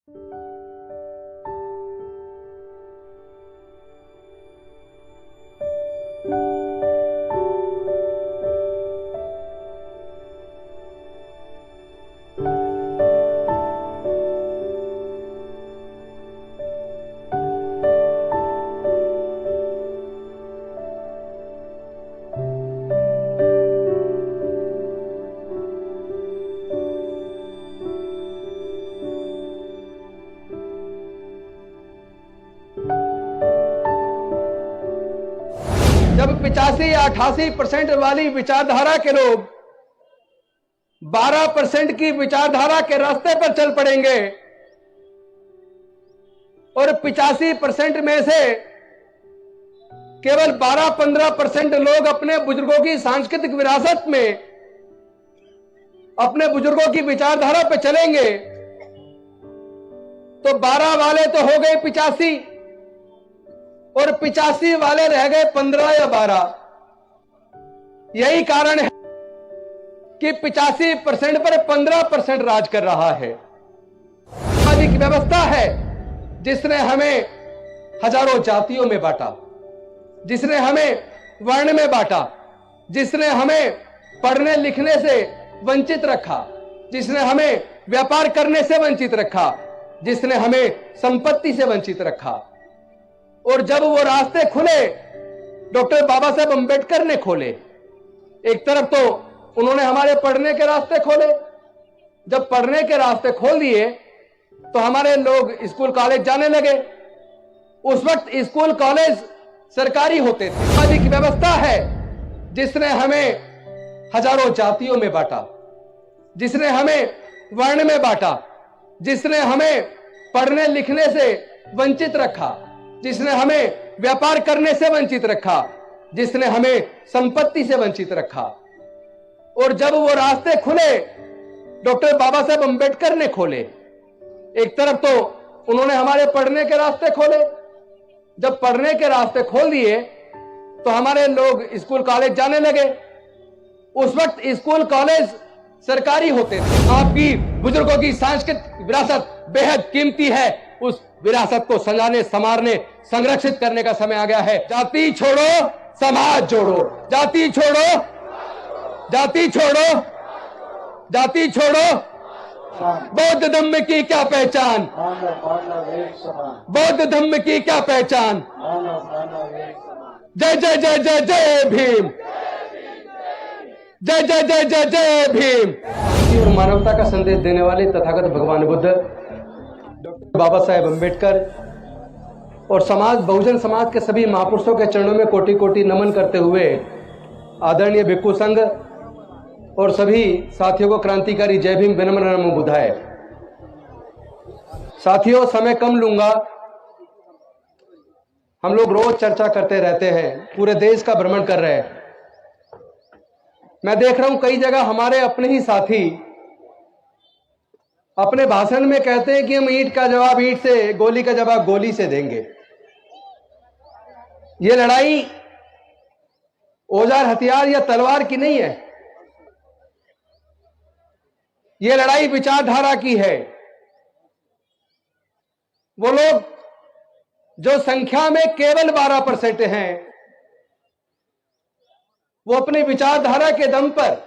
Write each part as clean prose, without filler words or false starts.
जब 85 या 88% वाली विचारधारा के लोग 12% की विचारधारा के रास्ते पर चल पड़ेंगे और 85% में से केवल 12-15% लोग अपने बुजुर्गों की सांस्कृतिक विरासत में अपने बुजुर्गों की विचारधारा पर चलेंगे तो 12 वाले तो हो गए 85 और 85 वाले रह गए 15 या 12। यही कारण है कि 85% पर 15% राज कर रहा है। सामाजिक व्यवस्था है जिसने हमें हजारों जातियों में बांटा, जिसने हमें वर्ण में बांटा, जिसने हमें पढ़ने लिखने से वंचित रखा, जिसने हमें व्यापार करने से वंचित रखा, जिसने हमें संपत्ति से वंचित रखा। और जब वो रास्ते खुले, डॉक्टर बाबा साहेब अंबेडकर ने खोले। एक तरफ तो उन्होंने हमारे पढ़ने के रास्ते खोले, जब पढ़ने के रास्ते खोल दिए तो हमारे लोग स्कूल कॉलेज जाने लगे। उस वक्त स्कूल कॉलेज सरकारी होते थे। सामाजिक व्यवस्था है जिसने हमें हजारों जातियों में बांटा, जिसने हमें वर्ण में बांटा, जिसने हमें पढ़ने लिखने से वंचित रखा, जिसने हमें व्यापार करने से वंचित रखा, जिसने हमें संपत्ति से वंचित रखा। और जब वो रास्ते खुले, डॉक्टर बाबा साहेब अंबेडकर ने खोले। एक तरफ तो उन्होंने हमारे पढ़ने के रास्ते खोले, जब पढ़ने के रास्ते खोल दिए तो हमारे लोग स्कूल कॉलेज जाने लगे। उस वक्त स्कूल कॉलेज सरकारी होते थे। आपकी बुजुर्गों की सांस्कृतिक विरासत बेहद कीमती है। उस विरासत को सजाने, संवारने, संरक्षित करने का समय आ गया है। जाति छोड़ो, समाज जोड़ो। जाति छोड़ो, जाति छोड़ो, जाति छोड़ो। बौद्ध धम्म की क्या पहचान, बौद्ध धम्म की क्या पहचान। जय जय जय जय जय भीम, जय जय जय जय जय भीम। और मानवता का संदेश देने वाले तथागत भगवान बुद्ध, डॉक्टर बाबा साहेब अंबेडकर और समाज, बहुजन समाज के सभी महापुरुषों के चरणों में कोटि कोटि नमन करते हुए आदरणीय भिक्खु संघ और सभी साथियों को क्रांतिकारी जय भीम, विनम्र नमो बुधाय। साथियों, समय कम लूंगा। हम लोग रोज चर्चा करते रहते हैं, पूरे देश का भ्रमण कर रहे हैं। मैं देख रहा हूं कई जगह हमारे अपने ही साथी अपने भाषण में कहते हैं कि हम ईंट का जवाब ईंट से, गोली का जवाब गोली से देंगे। ये लड़ाई औजार, हथियार या तलवार की नहीं है, ये लड़ाई विचारधारा की है। वो लोग जो संख्या में केवल 12% हैं, वो अपनी विचारधारा के दम पर,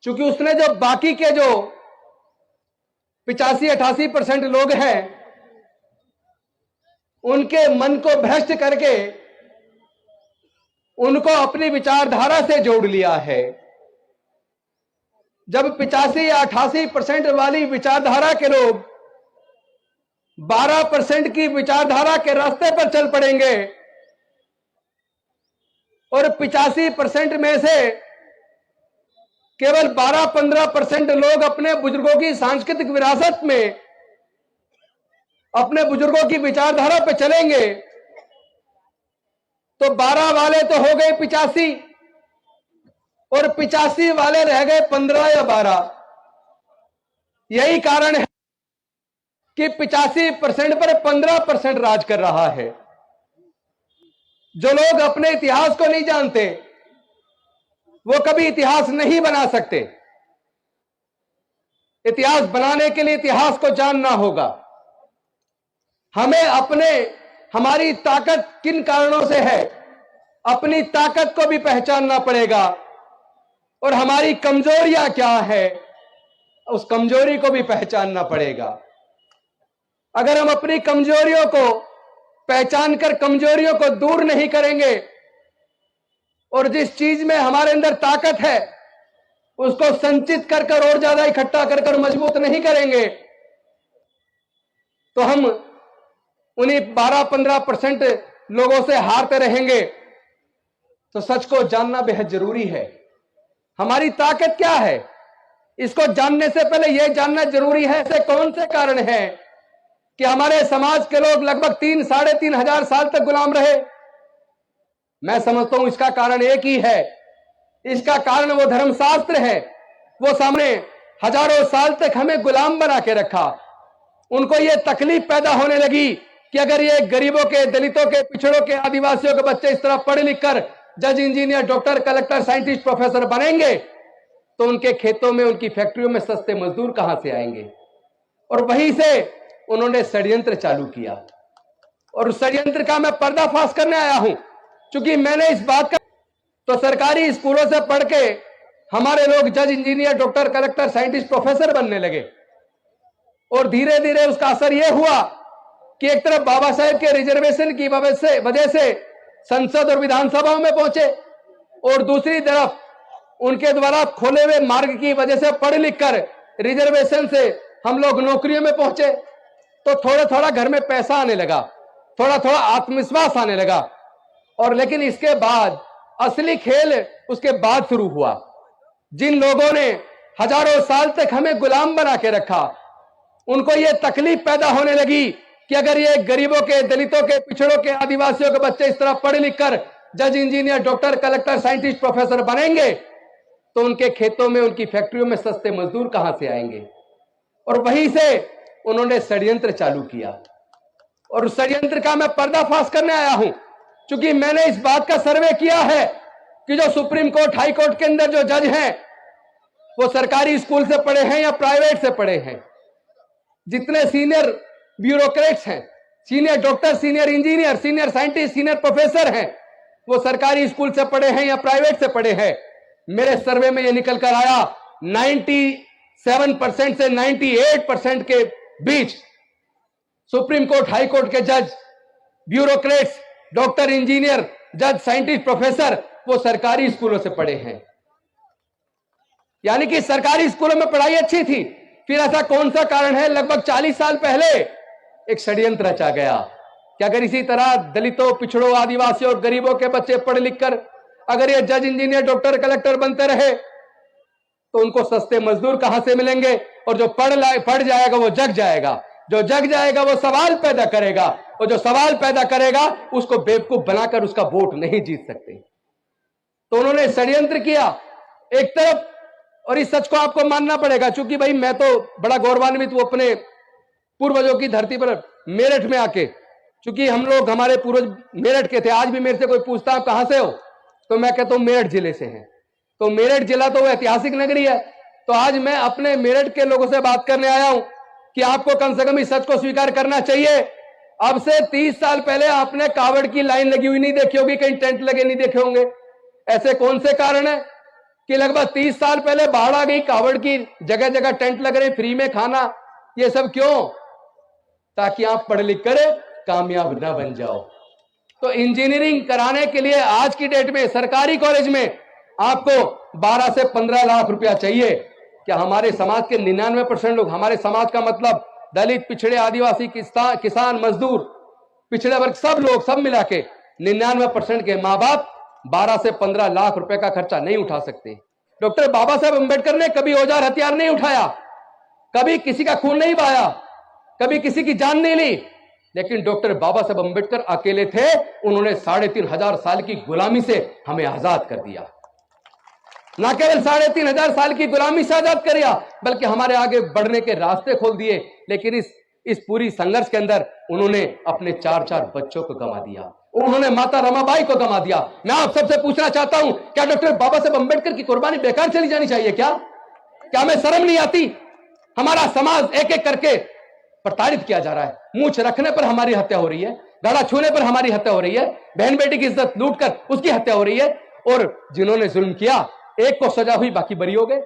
चूंकि उसने जो बाकी के जो 85-88% लोग हैं, उनके मन को भ्रष्ट करके उनको अपनी विचारधारा से जोड़ लिया है। जब 85 या 88% वाली विचारधारा के लोग 12% की विचारधारा के रास्ते पर चल पड़ेंगे और 85% में से केवल 12-15% लोग अपने बुजुर्गों की सांस्कृतिक विरासत में अपने बुजुर्गों की विचारधारा पर चलेंगे तो 12 वाले तो हो गए 85 और 85 वाले रह गए 15 या 12। यही कारण है कि 85% पर 15% राज कर रहा है। जो लोग अपने इतिहास को नहीं जानते वो कभी इतिहास नहीं बना सकते। इतिहास बनाने के लिए इतिहास को जानना होगा। हमें हमारी ताकत किन कारणों से है, अपनी ताकत को भी पहचानना पड़ेगा और हमारी कमजोरियां क्या है, उस कमजोरी को भी पहचानना पड़ेगा। अगर हम अपनी कमजोरियों को पहचान कर कमजोरियों को दूर नहीं करेंगे और जिस चीज में हमारे अंदर ताकत है उसको संचित कर कर और ज्यादा इकट्ठा कर कर मजबूत नहीं करेंगे, तो हम उन्हीं 12-15% लोगों से हारते रहेंगे। तो सच को जानना बेहद जरूरी है। हमारी ताकत क्या है, इसको जानने से पहले यह जानना जरूरी है ऐसे कौन से कारण हैं कि हमारे समाज के लोग लगभग 3-3.5 हजार साल तक गुलाम रहे। मैं समझता हूं इसका कारण एक ही है। इसका कारण वो धर्मशास्त्र है। वो सामने हजारों साल तक हमें गुलाम बना के रखा। उनको ये तकलीफ पैदा होने लगी कि अगर ये गरीबों के, दलितों के, पिछड़ों के, आदिवासियों के बच्चे इस तरह पढ़ लिख कर जज, engineer, doctor, collector, scientist, professor बनेंगे तो उनके खेतों में, उनकी फैक्ट्रियों में सस्ते मजदूर कहां से आएंगे। और वहीं से उन्होंने षड्यंत्र चालू किया और उस षड्यंत्र का मैं पर्दाफाश करने आया हूं। क्योंकि मैंने इस बात का, तो सरकारी स्कूलों से पढ़ के हमारे लोग जज, engineer, doctor, collector, scientist, professor बनने लगे और धीरे धीरे उसका असर यह हुआ कि एक तरफ बाबा साहेब के रिजर्वेशन की वजह से संसद और विधानसभाओं में पहुंचे और दूसरी तरफ उनके द्वारा खोले हुए मार्ग की वजह से पढ़ लिख कर रिजर्वेशन से हम लोग नौकरियों में पहुंचे। तो थोड़ा थोड़ा घर में पैसा आने लगा, थोड़ा थोड़ा आत्मविश्वास आने लगा। और लेकिन इसके बाद असली खेल उसके बाद शुरू हुआ। जिन लोगों ने हजारों साल तक हमें गुलाम बना के रखा, उनको यह तकलीफ पैदा होने लगी कि अगर ये गरीबों के, दलितों के, पिछड़ों के, आदिवासियों के बच्चे इस तरह पढ़ लिख कर जज, engineer, doctor, collector, scientist, professor बनेंगे तो उनके खेतों में, उनकी फैक्ट्रियों में सस्ते मजदूर कहां से आएंगे। और वहीं से उन्होंने षड्यंत्र चालू किया और उस षड्यंत्र का मैं पर्दाफाश करने आया हूं। क्योंकि मैंने इस बात का सर्वे किया है कि जो सुप्रीम कोर्ट, हाई कोर्ट के अंदर जो जज हैं वो सरकारी स्कूल से पढ़े हैं या प्राइवेट से पढ़े हैं। जितने सीनियर ब्यूरोक्रेट्स हैं, senior doctor, senior engineer, senior scientist, senior professor हैं, वो सरकारी स्कूल से पढ़े हैं या प्राइवेट से पढ़े हैं। मेरे सर्वे में यह निकल कर आया 97% से 98% के बीच सुप्रीम कोर्ट, हाई कोर्ट के जज, ब्यूरोक्रेट्स, डॉक्टर, इंजीनियर, जज, साइंटिस्ट, प्रोफेसर वो सरकारी स्कूलों से पढ़े हैं। यानी कि सरकारी स्कूलों में पढ़ाई अच्छी थी। फिर ऐसा कौन सा कारण है, लगभग 40 साल पहले एक षड्यंत्र रचा गया कि अगर इसी तरह दलितों, पिछड़ों, आदिवासियों और गरीबों के बच्चे पढ़ लिख कर अगर ये जज, इंजीनियर, डॉक्टर, कलेक्टर बनते रहे तो उनको सस्ते मजदूर कहां से मिलेंगे। और जो पढ़ जाएगा वो जग जाएगा, जो जग जाएगा वो सवाल पैदा करेगा, और जो सवाल पैदा करेगा उसको बेवकूफ बनाकर उसका वोट नहीं जीत सकते। तो उन्होंने षड्यंत्र किया एक तरफ। और इस सच को आपको मानना पड़ेगा, क्योंकि भाई मैं तो बड़ा गौरवान्वित हूं अपने पूर्वजों की धरती पर मेरठ में आके। क्योंकि हम लोग, हमारे पूर्वज मेरठ के थे। आज भी मेरे से कोई पूछता आप कहां से हो तो मैं कहता हूं मेरठ जिले से हैं। तो मेरठ जिला तो वो ऐतिहासिक नगरी है। तो आज मैं अपने मेरठ के लोगों से बात करने आया हूं कि आपको कम से कम इस सच को स्वीकार करना चाहिए। अब से 30 साल पहले आपने कावड़ की लाइन लगी हुई नहीं देखी होगी, कहीं टेंट लगे नहीं देखे होंगे। ऐसे कौन से कारण है कि लगभग 30 साल पहले बाढ़ आ गई, कावड़ की जगह जगह टेंट लग रहे, फ्री में खाना, ये सब क्यों? ताकि आप पढ़ लिख कर कामयाब ना बन जाओ। तो इंजीनियरिंग कराने के लिए आज की डेट में सरकारी कॉलेज में आपको 12 से 15 लाख रुपया चाहिए। क्या हमारे समाज के 99% लोग, हमारे समाज का मतलब दलित, पिछड़े, आदिवासी, किसान, मजदूर, पिछड़े वर्ग, सब लोग, सब मिला के 99% के माँ बाप 12 से 15 लाख रुपए का खर्चा नहीं उठा सकते। डॉक्टर बाबा साहेब अंबेडकर ने कभी औजार हथियार नहीं उठाया, कभी किसी का खून नहीं बहाया, कभी किसी की जान नहीं ली। लेकिन डॉक्टर बाबा साहेब अंबेडकर अकेले थे, उन्होंने 3,500 साल की गुलामी से हमें आजाद कर दिया। ना केवल 3,500 साल की गुलामी से आजाद कर दिया, बल्कि हमारे आगे बढ़ने के रास्ते खोल दिए। लेकिन इस पूरी संघर्ष के अंदर उन्होंने अपने 4 बच्चों को गंवा दिया, उन्होंने माता रमाबाई को गंवा दिया। मैं आप सबसे पूछना चाहता हूं, क्या डॉक्टर बाबा साहेब अंबेडकर की कुर्बानी बेकार चली जानी चाहिए? क्या हमें शर्म नहीं आती? हमारा समाज एक एक करके प्रताड़ित किया जा रहा है। मूंछ रखने पर हमारी हत्या हो रही है, गला छूने पर हमारी हत्या हो रही है, बहन बेटी की इज्जत लूटकर उसकी हत्या हो रही है, और जिन्होंने जुल्म किया एक को सजा हुई बाकी बरी हो गए।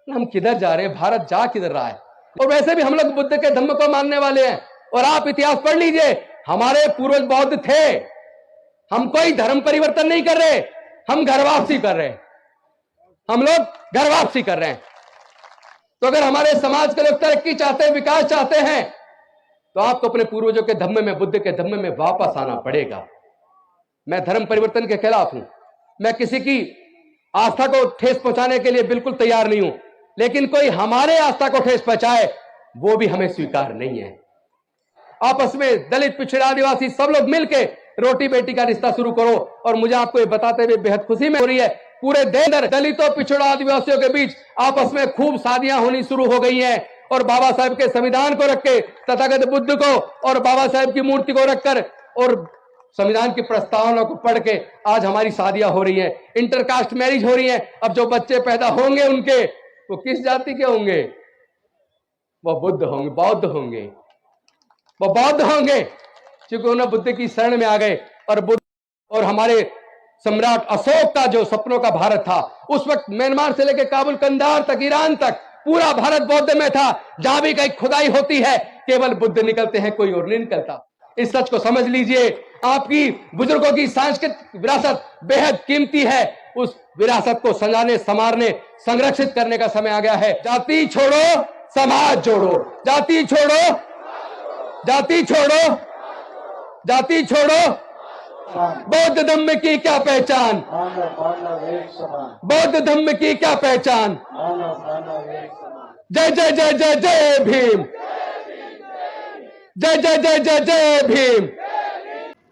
हम किधर जा रहे हैं? भारत जा किधर रहा है? और वैसे भी हम लोग बुद्ध के धम्म को मानने वाले हैं। और आप इतिहास पढ़ लीजिए, हमारे पूर्वज बौद्ध थे। हम कोई धर्म परिवर्तन नहीं कर रहे, हम घर वापसी कर रहे हैं। हम लोग घर वापसी कर रहे हैं। तो अगर हमारे समाज के लोग तरक्की चाहते हैं, विकास चाहते हैं, तो आपको अपने पूर्वजों के धम्म में, बुद्ध के धम्म में वापस आना पड़ेगा। मैं धर्म परिवर्तन के खिलाफ हूं। मैं किसी की आस्था को ठेस पहुंचाने के लिए बिल्कुल तैयार नहीं हूं, लेकिन कोई हमारे आस्था को ठेस पहुंचाए वो भी हमें स्वीकार नहीं है। आपस में दलित, पिछड़ा, आदिवासी सब लोग मिलके रोटी बेटी का रिश्ता शुरू करो। और मुझे आपको ये बताते हुए बेहद खुशी में हो रही है, पूरे देश अंदर दलितों, पिछड़ा, आदिवासियों के बीच आपस में खूब शादियां होनी शुरू हो गई हैं। और बाबा साहब के संविधान को रख के, तथागत बुद्ध को और बाबा साहब की मूर्ति को रखकर और संविधान की प्रस्तावना को पढ़ के आज हमारी शादियां हो रही हैं, इंटरकास्ट मैरिज हो रही है। अब जो बच्चे पैदा होंगे उनके, वो किस जाति के होंगे? वो बुद्ध होंगे, बौद्ध होंगे। वो बौद्ध होंगे क्योंकि उन्हें बुद्ध की शरण में आ गए। और बुद्ध और हमारे सम्राट अशोक का जो सपनों का भारत था, उस वक्त म्यांमार से लेकर काबुल, कंधार तक, ईरान तक पूरा भारत बौद्ध में था। जहां भी कहीं खुदाई होती है केवल बुद्ध निकलते हैं, कोई और नहीं निकलता। इस सच को समझ लीजिए। आपकी बुजुर्गों की सांस्कृतिक विरासत बेहद कीमती है। उस विरासत को सजाने, संवारने, संरक्षित करने का समय आ गया है। जाति छोड़ो, समाज जोड़ो। जाति छोड़ो, जाति छोड़ो, जाति छोड़ो। बौद्ध धम्म की क्या पहचान? बौद्ध धम्म की क्या पहचान? जय जय जय जय जय भीम, जय जय जय जय जय भीम।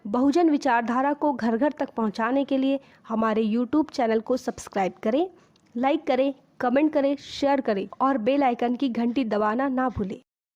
बहुजन विचारधारा को घर घर तक पहुंचाने के लिए हमारे YouTube चैनल को सब्सक्राइब करें, लाइक करें, कमेंट करें, शेयर करें और बेल आइकन की घंटी दबाना ना भूलें।